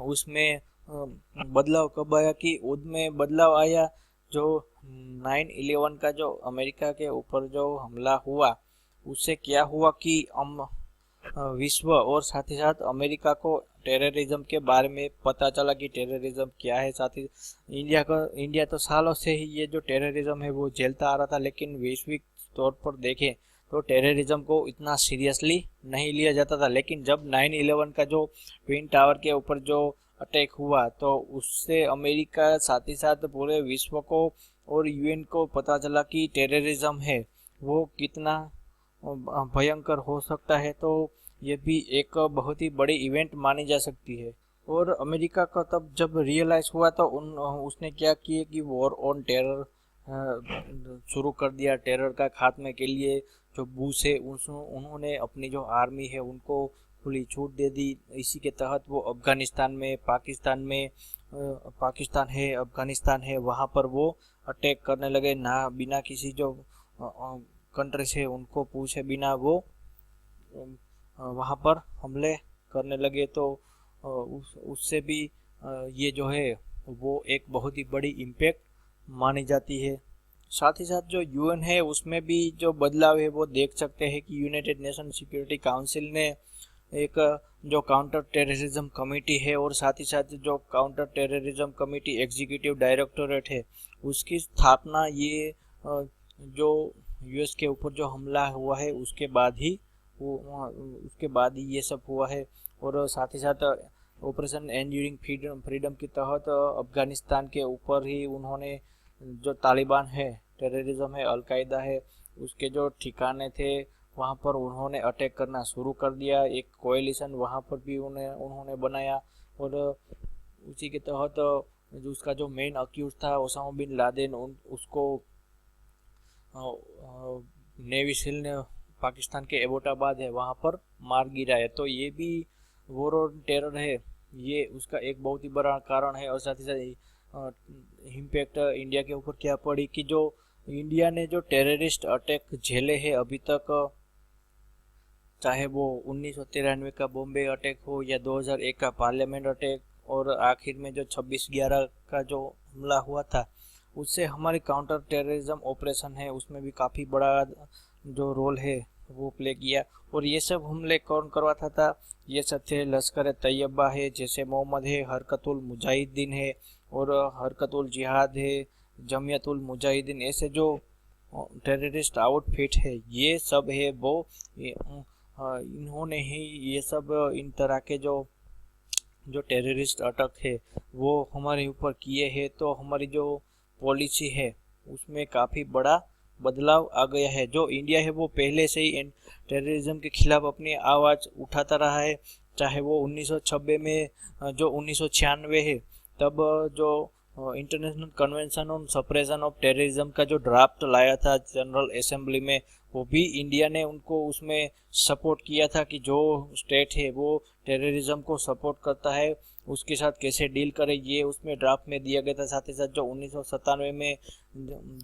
उसमें बदलाव कब आया कि उसमें बदलाव आया जो 9/11 का जो अमेरिका के ऊपर जो हमला हुआ उससे क्या हुआ कि विश्व और साथ ही साथ अमेरिका को टेररिज्म के बारे में पता चला कि टेररिज्म क्या है। साथ ही इंडिया तो सालों से ही ये जो टेररिज्म है वो झेलता आ रहा था, लेकिन वैश्विक तौर पर देखें तो टेररिज्म को इतना सीरियसली नहीं लिया जाता था। लेकिन जब 9/11 का जो ट्विन टावर के ऊपर जो अटैक हुआ तो उससे अमेरिका साथ ही साथ पूरे विश्व को और यूएन को पता चला कि टेररिज्म है वो कितना भयंकर हो सकता है। तो ये भी एक बहुत ही बड़ी इवेंट मानी जा सकती है। और अमेरिका का तब जब रियलाइज हुआ तो उसने क्या किया कि वॉर ऑन टेरर शुरू कर दिया। टेरर का खात्मे के लिए जो बुश है उन्होंने अपनी जो आर्मी है उनको खुली छूट दे दी। इसी के तहत वो अफगानिस्तान में, पाकिस्तान है, अफगानिस्तान है, वहाँ पर वो अटैक करने लगे ना बिना किसी जो कंट्री से उनको पूछे बिना वो वहाँ पर हमले करने लगे। तो उससे भी ये जो है वो एक बहुत ही बड़ी इम्पैक्ट मानी जाती है। साथ ही साथ जो यूएन है उसमें भी जो बदलाव है वो देख सकते हैं कि यूनाइटेड नेशन सिक्योरिटी काउंसिल ने एक जो काउंटर टेररिज्म कमेटी है और साथ ही साथ जो counter terrorism committee executive directorate है उसकी स्थापना ये जो यूएस के ऊपर जो हमला हुआ है उसके बाद ही ये सब हुआ है। और साथ ही साथ ऑपरेशन एंड्यूरिंग फ्रीडम के तहत अफगानिस्तान के ऊपर ही उन्होंने जो तालिबान है, टेररिज्म है, अलकायदा है, उसके जो ठिकाने थे वहाँ पर उन्होंने अटैक करना शुरू कर दिया। एक कोएलिशन वहाँ पर भी उन्होंने बनाया और उसी के तहत जो उसका जो मेन अक्यूज था ओसामा बिन लादेन उसको नेवी सील ने पाकिस्तान के एबोटाबाद है वहाँ पर मार गिराया। तो ये भी वॉर ऑन टेरर है, ये उसका एक बहुत ही बड़ा कारण है। और साथ ही साथ इम्पैक्ट इंडिया के ऊपर क्या पड़ी कि जो इंडिया ने जो टेररिस्ट अटैक झेले हैं अभी तक, चाहे वो 1993 का बॉम्बे अटैक हो या 2001 का पार्लियामेंट अटैक और आखिर में जो 26/11 का जो हमला हुआ था, उससे हमारी काउंटर टेररिज्म ऑपरेशन है उसमें भी काफ़ी बड़ा जो रोल है वो प्ले किया। और ये सब हमले कौन करवाता था? ये सब थे लश्कर तैयबा है, जैसे मोहम्मद है, हरकतुल मुजाहिदीन है और हरकतुल जिहाद है, जमियतुल मुजाहिदीन, ऐसे जो टेररिस्ट आउटफिट है, ये सब है वो इन्होंने ही ये सब इन तरह के जो टेररिस्ट अटैक है वो हमारे ऊपर किए हैं। तो हमारी जो पॉलिसी है उसमें काफ़ी बड़ा बदलाव आ गया है। जो इंडिया है वो पहले से ही टेररिज्म के खिलाफ अपनी आवाज़ उठाता रहा है, चाहे वो 1996 में जो 1996 है तब जो international convention on suppression of terrorism का जो ड्राफ्ट लाया था जनरल असेंबली में, वो भी इंडिया ने उनको उसमें सपोर्ट किया था कि जो स्टेट है वो टेररिज्म को सपोर्ट करता है उसके साथ कैसे डील करे, ये उसमें ड्राफ्ट में दिया गया था। साथ ही साथ जो 1997 में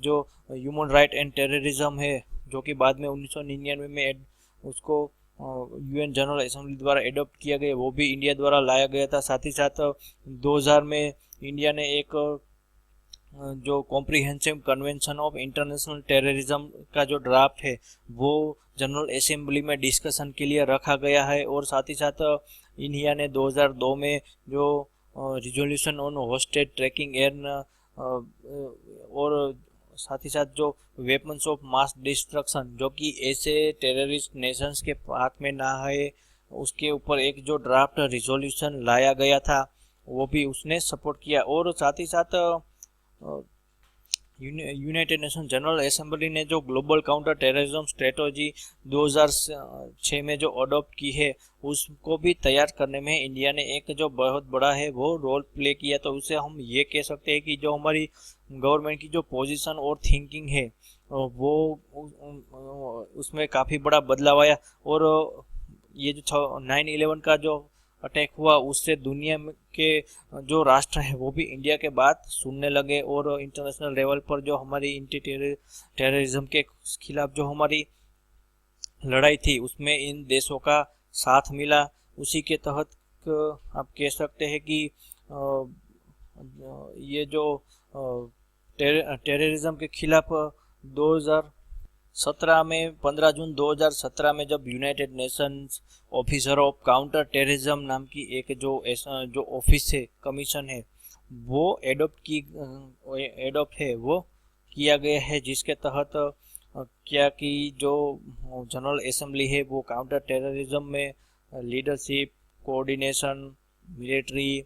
जो ह्यूमन राइट एंड टेररिज्म है, जो कि बाद में 1999 में उसको यूएन जनरल असेंबली द्वारा एडॉप्ट किया गया, वो भी इंडिया द्वारा लाया गया था। साथ ही साथ 2000 में इंडिया ने एक जो comprehensive convention of international terrorism का जो ड्राफ्ट है वो जनरल असेंबली में डिस्कशन के लिए रखा गया है। और साथ ही साथ इंडिया ने 2002 में जो resolution on hostage tracking air और साथ ही साथ जो वेपन्स ऑफ मास डिस्ट्रक्शन, जो कि ऐसे टेररिस्ट नेशंस के हाथ में ना है, उसके ऊपर एक जो ड्राफ्ट रिजोल्यूशन लाया गया था वो भी उसने सपोर्ट किया। और साथ ही साथ यूनाइटेड नेशन जनरल असेंबली ने जो ग्लोबल काउंटर टेररिज्म स्ट्रेटजी 2006 में जो अडॉप्ट की है उसको भी तैयार करने में इंडिया ने एक जो बहुत बड़ा है वो रोल प्ले किया। तो उससे हम ये कह सकते हैं कि जो हमारी गवर्नमेंट की जो पोजीशन और थिंकिंग है वो उसमें काफ़ी बड़ा बदलाव आया। और ये जो 9/11 का जो अटैक हुआ उससे दुनिया के जो राष्ट्र है वो भी इंडिया के बात सुनने लगे और इंटरनेशनल लेवल पर जो हमारी टेररिज्म के खिलाफ जो हमारी लड़ाई थी उसमें इन देशों का साथ मिला। उसी के तहत आप कह सकते हैं कि ये जो टेररिज्म के खिलाफ 2017 में 15 जून 2017 में जब United Nations officer of counter terrorism नाम की एक जो ऑफिस है, कमीशन है, वो एडॉप्ट है वो किया गया है, जिसके तहत क्या कि जो जनरल असेंबली है वो काउंटर टेररिज्म में लीडरशिप, कोऑर्डिनेशन, मिलिट्री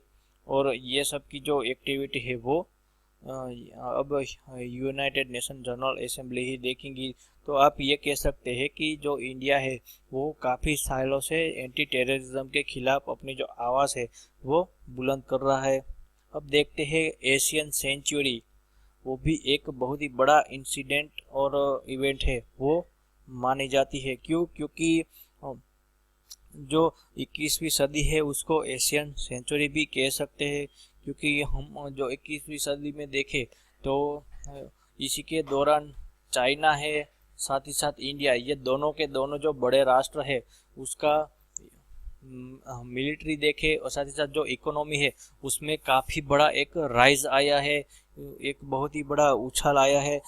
और ये सब की जो एक्टिविटी है वो अब यूनाइटेड नेशन जनरल असेंबली ही देखेंगी। तो आप ये कह सकते हैं कि जो इंडिया है वो काफ़ी सालों से एंटी टेररिज्म के खिलाफ अपनी जो आवाज़ है वो बुलंद कर रहा है। अब देखते हैं एशियन सेंचुरी, वो भी एक बहुत ही बड़ा इंसिडेंट और इवेंट है वो मानी जाती है। क्योंकि जो 21वीं सदी है उसको एशियन सेंचुरी भी कह सकते हैं, क्योंकि हम जो 21वीं सदी में देखें तो इसी के दौरान चाइना है, साथ ही साथ इंडिया, ये दोनों के दोनों जो बड़े राष्ट्र है उसका मिलिट्री देखे और साथ ही साथ जो इकोनॉमी है उसमें काफ़ी बड़ा एक राइज आया है, एक बहुत ही बड़ा उछाल आया है।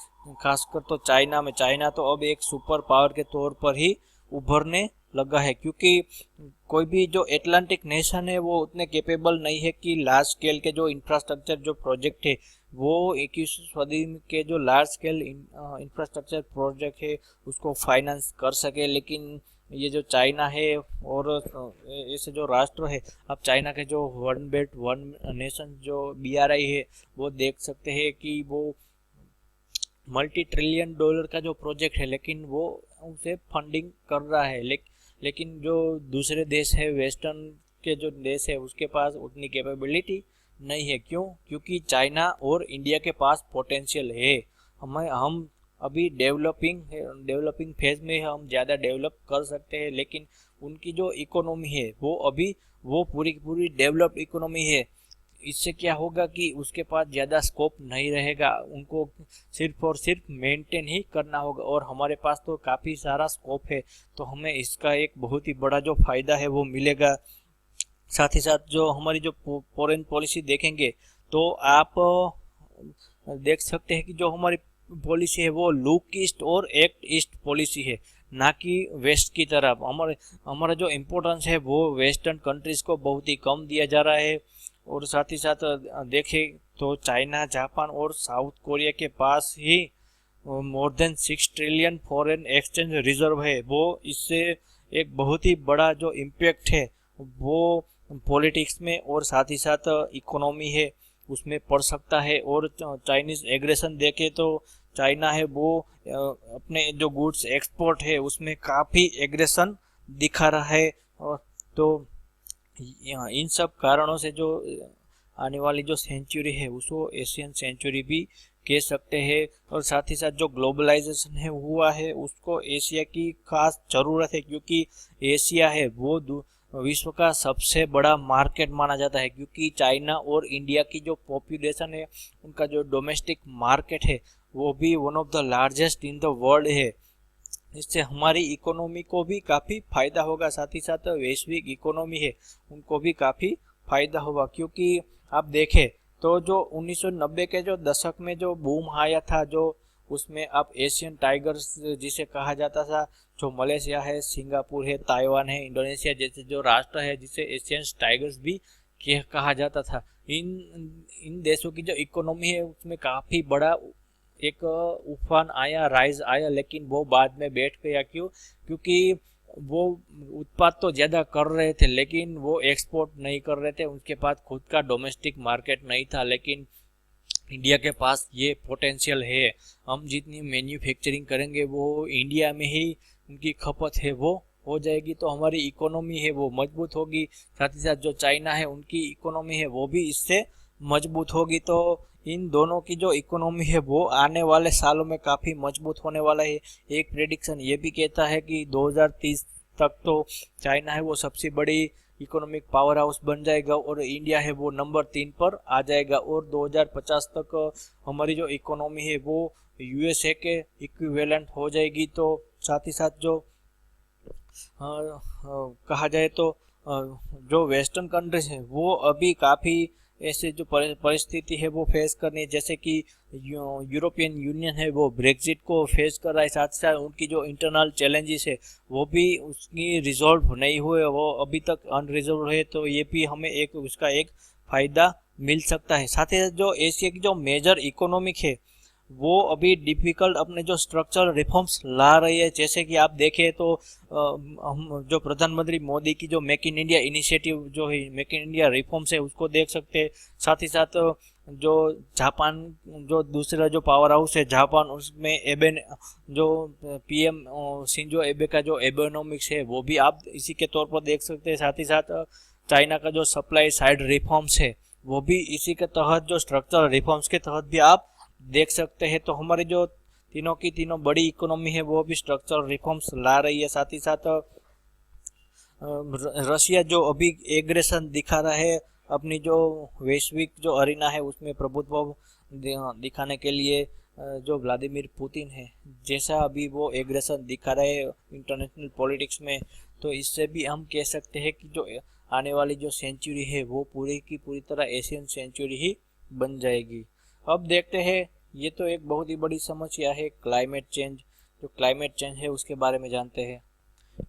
खासकर तो चाइना तो अब एक सुपर पावर के तौर पर ही उभरने लगा है, क्योंकि कोई भी जो एटलांटिक नेशन है वो उतने कैपेबल नहीं है कि लार्ज स्केल के जो इंफ्रास्ट्रक्चर जो प्रोजेक्ट है वो 21वीं सदी के जो लार्ज स्केल इंफ्रास्ट्रक्चर प्रोजेक्ट है उसको फाइनेंस कर सके। लेकिन ये जो चाइना है और ऐसे जो राष्ट्र है, अब चाइना के जो वन बेल्ट वन नेशन जो BRI है वो देख सकते हैं कि वो $multi-trillion का जो प्रोजेक्ट है, लेकिन वो उसे फंडिंग कर रहा है। लेकिन जो दूसरे देश है, वेस्टर्न के जो देश है, उसके पास उतनी कैपेबिलिटी नहीं है। क्योंकि चाइना और इंडिया के पास पोटेंशियल है। हम अभी डेवलपिंग फेज में हम ज़्यादा डेवलप कर सकते हैं, लेकिन उनकी जो इकोनॉमी है वो पूरी डेवलप्ड इकोनॉमी है। इससे क्या होगा कि उसके पास ज़्यादा स्कोप नहीं रहेगा, उनको सिर्फ और सिर्फ मेंटेन ही करना होगा। और हमारे पास तो काफ़ी सारा स्कोप है, तो हमें इसका एक बहुत ही बड़ा जो फ़ायदा है वो मिलेगा। साथ ही साथ जो हमारी जो फॉरेन पॉलिसी देखेंगे तो आप देख सकते हैं कि जो हमारी पॉलिसी है वो लुक ईस्ट और एक्ट ईस्ट पॉलिसी है, ना कि वेस्ट की तरफ। हमारा जो इम्पोर्टेंस है वो वेस्टर्न कंट्रीज़ को बहुत ही कम दिया जा रहा है। और साथ ही साथ देखें तो चाइना, जापान और साउथ कोरिया के पास ही more than 6 trillion foreign exchange reserve है, वो इससे एक बहुत ही बड़ा जो इम्पैक्ट है वो पॉलिटिक्स में और साथ ही साथ इकोनॉमी है उसमें पड़ सकता है। और चाइनीज एग्रेशन देखे तो चाइना है वो अपने जो गुड्स एक्सपोर्ट है उसमें काफ़ी एग्रेशन दिखा रहा है। और तो इन सब कारणों से जो आने वाली जो सेंचुरी है उसको एशियन सेंचुरी भी कह सकते हैं। और साथ ही साथ जो ग्लोबलाइजेशन है हुआ है उसको एशिया की खास जरूरत है, क्योंकि एशिया है वो विश्व का सबसे बड़ा मार्केट माना जाता है, क्योंकि चाइना और इंडिया की जो पॉपुलेशन है उनका जो डोमेस्टिक मार्केट है वो भी one of the largest in the world है। इससे हमारी इकोनॉमी को भी काफ़ी फायदा होगा, साथ ही साथ वैश्विक इकोनॉमी है उनको भी काफ़ी फायदा होगा। क्योंकि आप देखें तो जो 1990 के जो दशक में जो बूम आया था, जो उसमें आप एशियन टाइगर्स जिसे कहा जाता था, जो मलेशिया है, सिंगापुर है, ताइवान है, इंडोनेशिया जैसे जो राष्ट्र है जिसे एशियन टाइगर्स भी कहा जाता था, इन इन देशों की जो इकोनॉमी है उसमें काफ़ी बड़ा एक उफान आया, राइज आया, लेकिन वो बाद में बैठ गया। क्यों? क्योंकि वो उत्पाद तो ज़्यादा कर रहे थे लेकिन वो एक्सपोर्ट नहीं कर रहे थे, उनके पास खुद का डोमेस्टिक मार्केट नहीं था। लेकिन इंडिया के पास ये पोटेंशियल है, हम जितनी मैन्युफैक्चरिंग करेंगे वो इंडिया में ही उनकी खपत है वो हो जाएगी, तो हमारी इकोनॉमी है वो मजबूत होगी। साथ ही साथ जो चाइना है उनकी इकोनॉमी है वो भी इससे मजबूत होगी। तो इन दोनों की जो इकोनॉमी है वो आने वाले सालों में काफ़ी मजबूत होने वाला है। एक प्रेडिक्शन ये भी कहता है कि 2030 तक तो चाइना है वो सबसे बड़ी इकोनॉमिक पावर हाउस बन जाएगा और इंडिया है वो नंबर 3 पर आ जाएगा, और 2050 तक हमारी जो इकोनॉमी है वो यूएसए के इक्विवेलेंट हो जाएगी। तो साथ ही साथ जो कहा जाए तो जो वेस्टर्न कंट्रीज हैं वो अभी काफ़ी ऐसे जो परिस्थिति है वो फेस करनी है, जैसे कि यूरोपियन यूनियन है वो ब्रेग्जिट को फेस कर रहा है। साथ ही साथ उनकी जो इंटरनल चैलेंजेस है वो भी उसकी रिजॉल्व नहीं हुए, वो अभी तक अनरिजॉल्व है। तो ये भी हमें एक उसका एक फायदा मिल सकता है। साथ ही साथ जो एशिया की जो मेजर इकोनॉमिक है वो अभी डिफिकल्ट अपने जो स्ट्रक्चरल रिफॉर्म्स ला रही है। जैसे कि आप देखें तो हम जो प्रधानमंत्री मोदी की जो मेक इन इंडिया इनिशिएटिव जो है, मेक इन इंडिया रिफॉर्म्स है उसको देख सकते हैं। साथ ही साथ जो जापान जो दूसरा जो पावर हाउस है जापान, उसमें एबे जो पीएम शिंजो एबे का जो एबेनोमिक्स है वो भी आप इसी के तौर पर देख सकते हैं। साथ ही साथ चाइना का जो सप्लाई साइड रिफॉर्म्स है वो भी इसी के तहत, जो स्ट्रक्चरल रिफॉर्म्स के तहत भी आप देख सकते हैं। तो हमारी जो तीनों की तीनों बड़ी इकोनॉमी है वो भी स्ट्रक्चरल रिफॉर्म्स ला रही है। साथ ही साथ रशिया जो अभी एग्रेशन दिखा रहा है अपनी जो वैश्विक जो अरीना है उसमें प्रभुत्व दिखाने के लिए, जो व्लादिमीर पुतिन है जैसा अभी वो एग्रेशन दिखा रहे हैं इंटरनेशनल पॉलिटिक्स में, तो इससे भी हम कह सकते हैं कि जो आने वाली जो सेंचुरी है वो पूरी की पूरी तरह एशियन सेंचुरी ही बन जाएगी। अब देखते हैं, ये तो एक बहुत ही बड़ी समस्या है क्लाइमेट चेंज। जो क्लाइमेट चेंज है उसके बारे में जानते हैं।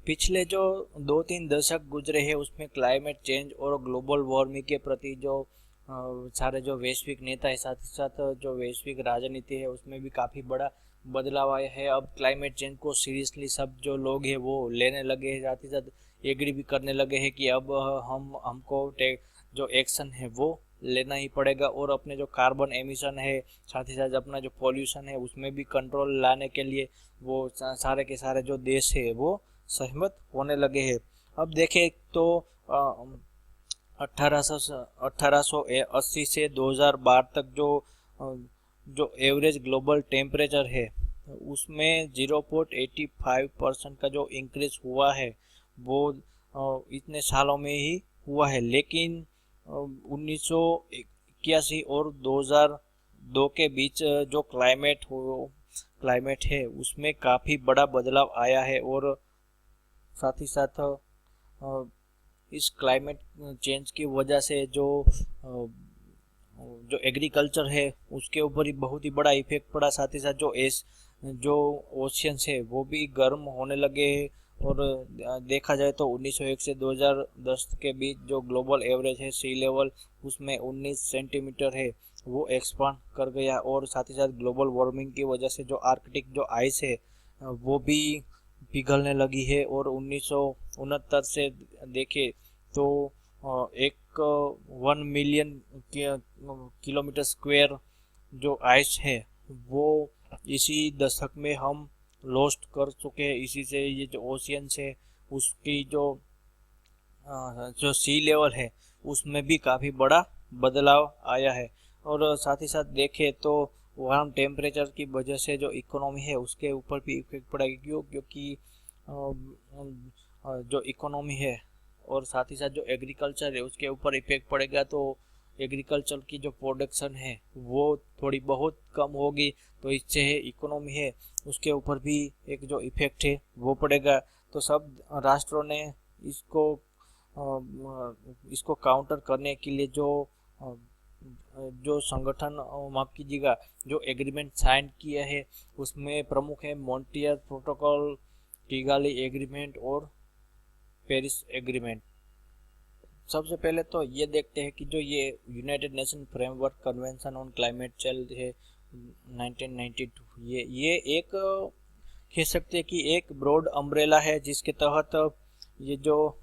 पिछले जो 2-3 दशक गुजरे हैं उसमें क्लाइमेट चेंज और ग्लोबल वार्मिंग के प्रति जो सारे जो वैश्विक नेता है, साथ ही साथ जो वैश्विक राजनीति है उसमें भी काफ़ी बड़ा बदलाव आया है। अब क्लाइमेट चेंज को सीरियसली सब जो लोग हैं वो लेने लगे हैं, साथ ही साथ एग्री भी करने लगे हैं कि अब हमको जो एक्शन है वो लेना ही पड़ेगा, और अपने जो कार्बन एमिशन है साथ ही साथ अपना जो पॉल्यूशन है उसमें भी कंट्रोल लाने के लिए वो सारे के सारे जो देश है वो सहमत होने लगे हैं। अब देखें तो 1880 से 2012 तक जो एवरेज ग्लोबल टेम्परेचर है उसमें 0.85% का जो इंक्रीज हुआ है वो इतने सालों में ही हुआ है। लेकिन 1981 और 2002 के बीच जो क्लाइमेट है उसमें काफ़ी बड़ा बदलाव आया है, और साथ ही साथ इस क्लाइमेट चेंज की वजह से जो एग्रीकल्चर है उसके ऊपर ही बहुत ही बड़ा इफेक्ट पड़ा। साथ ही साथ जो ओशियंस है वो भी गर्म होने लगे हैं, और देखा जाए तो 1901 से 2010 के बीच जो ग्लोबल एवरेज है सी लेवल उसमें 19 सेंटीमीटर है, वो एक्सपांड कर गया, और साथ ही साथ ग्लोबल वार्मिंग की वजह से जो आर्कटिक जो आइस है वो भी पिघलने लगी है। और 1969 से देखे तो एक 1 मिलियन किलोमीटर स्क्वायर जो आइस है वो इसी दशक में हम लॉस्ट कर चुके हैं। इसी से ये जो ओशियंस है उसकी जो सी लेवल है उसमें भी काफ़ी बड़ा बदलाव आया है। और साथ ही साथ देखें तो वार्म टेम्परेचर की वजह से जो इकोनॉमी है उसके ऊपर भी इफेक्ट पड़ेगा, क्योंकि जो इकोनॉमी है और साथ ही साथ जो एग्रीकल्चर है उसके ऊपर इफेक्ट पड़ेगा। तो एग्रीकल्चर की जो प्रोडक्शन है वो थोड़ी बहुत कम होगी, तो इससे है इकोनॉमी है उसके ऊपर भी एक जो इफेक्ट है वो पड़ेगा। तो सब राष्ट्रों ने इसको इसको काउंटर करने के लिए जो संगठन माफ कीजिएगा जो एग्रीमेंट साइन किया है उसमें प्रमुख है मॉन्ट्रियल प्रोटोकॉल, किगाली एग्रीमेंट और पेरिस एग्रीमेंट। सबसे पहले तो ये देखते हैं कि जो ये United nation framework convention on climate change है 1992, ये एक कह सकते हैं कि एक ब्रॉड अम्ब्रेला है जिसके तहत ये जो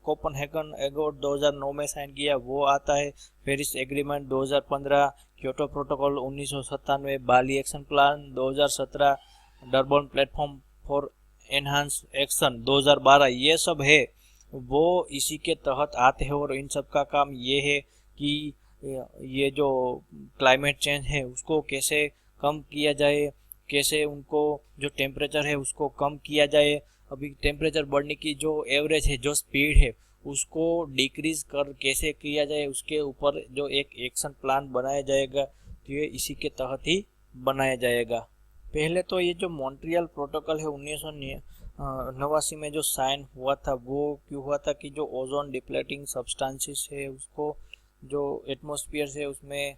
कोपेनहेगन एकोर्ड 2009 में साइन किया वो आता है, Paris agreement 2015, Kyoto protocol 1997, Bali action plan 2017, Durban platform for enhance action 2012, ये सब है वो इसी के तहत आते हैं। और इन सब का काम ये है कि ये जो क्लाइमेट चेंज है उसको कैसे कम किया जाए, कैसे उनको जो टेम्परेचर है उसको कम किया जाए। अभी टेम्परेचर बढ़ने की जो एवरेज है, जो स्पीड है उसको डिक्रीज कर कैसे किया जाए, उसके ऊपर जो एक एक्शन प्लान बनाया जाएगा तो ये इसी के तहत ही बनाया जाएगा। पहले तो ये जो मॉन्ट्रियल प्रोटोकॉल है 1989 में जो साइन हुआ था वो क्यों हुआ था कि जो ओजोन डिप्लेटिंग सब्सटेंसेस है उसको जो एटमॉस्फेयर से उसमें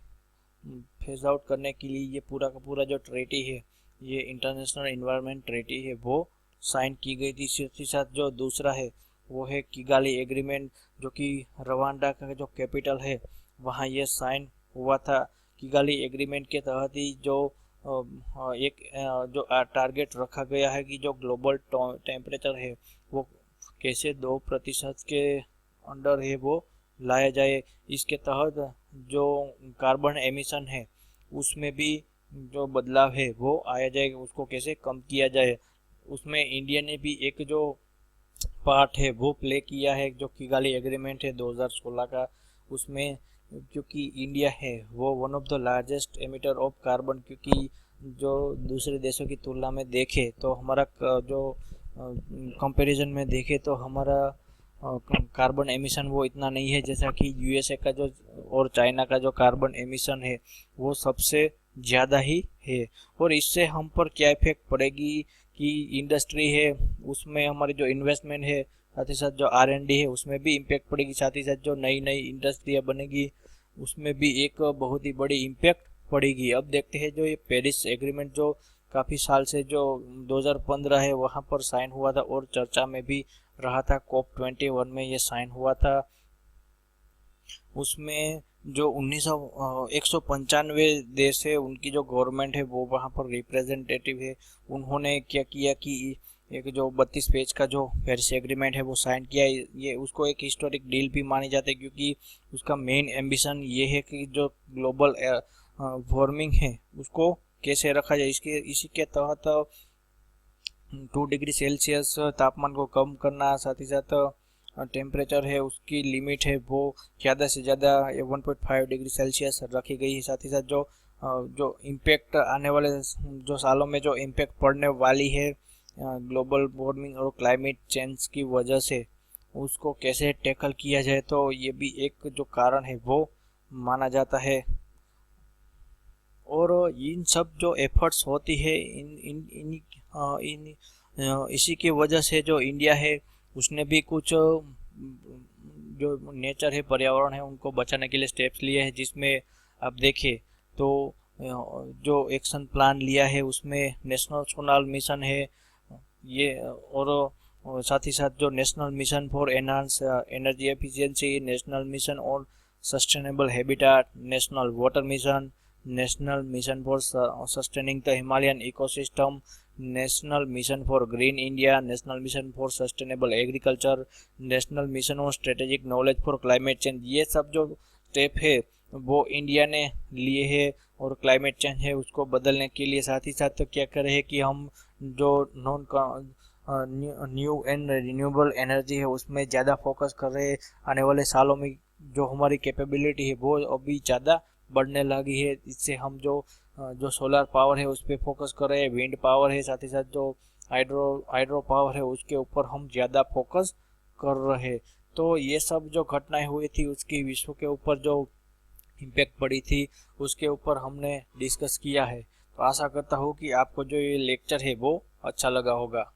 फेज आउट करने के लिए ये पूरा का पूरा जो ट्रेटी है, ये इंटरनेशनल एनवायरनमेंट ट्रेटी है, वो साइन की गई थी। साथ ही साथ जो दूसरा है वो है किगाली एग्रीमेंट, जो कि रवांडा का जो कैपिटल है वहाँ ये साइन हुआ था। किगाली एग्रीमेंट के तहत ही जो एक जो टारगेट रखा गया है कि जो ग्लोबल टेम्परेचर है वो कैसे 2% के अंडर है वो लाया जाए। इसके तहत जो कार्बन एमिशन है उसमें भी जो बदलाव है वो आया जाएगा, उसको कैसे कम किया जाए। उसमें इंडिया ने भी एक जो पार्ट है वो प्ले किया है, जो किगाली एग्रीमेंट है 2016 का। उसमें क्योंकि इंडिया है वो one of the largest emitter of carbon, क्योंकि जो दूसरे देशों की तुलना में देखे तो हमारा जो कंपैरिजन में देखे तो हमारा कार्बन एमिशन वो इतना नहीं है, जैसा कि यूएसए का जो और चाइना का जो कार्बन एमिशन है वो सबसे ज़्यादा ही है। और इससे हम पर क्या इफेक्ट पड़ेगी कि इंडस्ट्री है उसमें हमारी जो इन्वेस्टमेंट है, साथ ही साथ जो R&D है उसमें भी इम्पेक्ट पड़ेगी, साथ ही साथ जो नई नई इंडस्ट्रियाँ बनेगी उसमें भी एक बहुत ही बड़ी इम्पेक्ट पड़ेगी। अब देखते हैं जो ये पेरिस एग्रीमेंट जो काफ़ी साल से जो 2015 है वहाँ पर साइन हुआ था और चर्चा में भी रहा था, COP21 में ये साइन हुआ था। उसमें जो 195 देश है उनकी जो गवर्नमेंट है वो वहाँ पर रिप्रेजेंटेटिव है, उन्होंने क्या किया कि एक जो 32 पेज का जो पेरिस एग्रीमेंट है वो साइन किया। ये उसको एक हिस्टोरिक डील भी मानी जाती है, क्योंकि उसका मेन एम्बिशन ये है कि जो ग्लोबल वार्मिंग है उसको कैसे रखा जाए। इसी के तहत 2 डिग्री सेल्सियस तापमान को कम करना, साथ ही साथ टेम्परेचर है उसकी लिमिट है वो ज़्यादा से ज़्यादा 1.5 डिग्री सेल्सियस रखी गई है। साथ ही साथ जो इम्पेक्ट आने वाले जो सालों में जो इम्पेक्ट पड़ने वाली है ग्लोबल वार्मिंग और क्लाइमेट चेंज की वजह से उसको कैसे टैकल किया जाए, तो ये भी एक जो कारण है वो माना जाता है। और इन सब जो एफर्ट्स होती है इसी की वजह से जो इंडिया है उसने भी कुछ जो नेचर है पर्यावरण है उनको बचाने के लिए स्टेप्स लिए हैं, जिसमें आप देखें तो जो एक्शन प्लान लिया है उसमें नेशनल सोलर मिशन है ये, और साथ ही साथ जो national mission for enhance energy efficiency, national mission और sustainable habitat, national water mission, national mission for sustaining the Himalayan ecosystem, national mission for green India, national mission for sustainable agriculture, national mission on strategic knowledge for climate change. ये सब जो स्टेप है वो इंडिया ने लिए है और क्लाइमेट चेंज है उसको बदलने के लिए। साथ ही साथ तो क्या करे है कि हम जो न्यू एंड रिन्यूएबल एनर्जी है उसमें ज़्यादा फोकस कर रहे हैं। आने वाले सालों में जो हमारी कैपेबिलिटी है वो अभी ज़्यादा बढ़ने लगी है। इससे हम जो सोलर पावर है उस पर फोकस कर रहे हैं, विंड पावर है, साथ ही साथ जो हाइड्रो पावर है उसके ऊपर हम ज़्यादा फोकस कर रहे हैं। तो ये सब जो घटनाएं हुई थी उसकी विश्व के ऊपर जो इम्पैक्ट पड़ी थी उसके ऊपर हमने डिस्कस किया है। तो आशा करता हूँ कि आपको जो ये लेक्चर है वो अच्छा लगा होगा।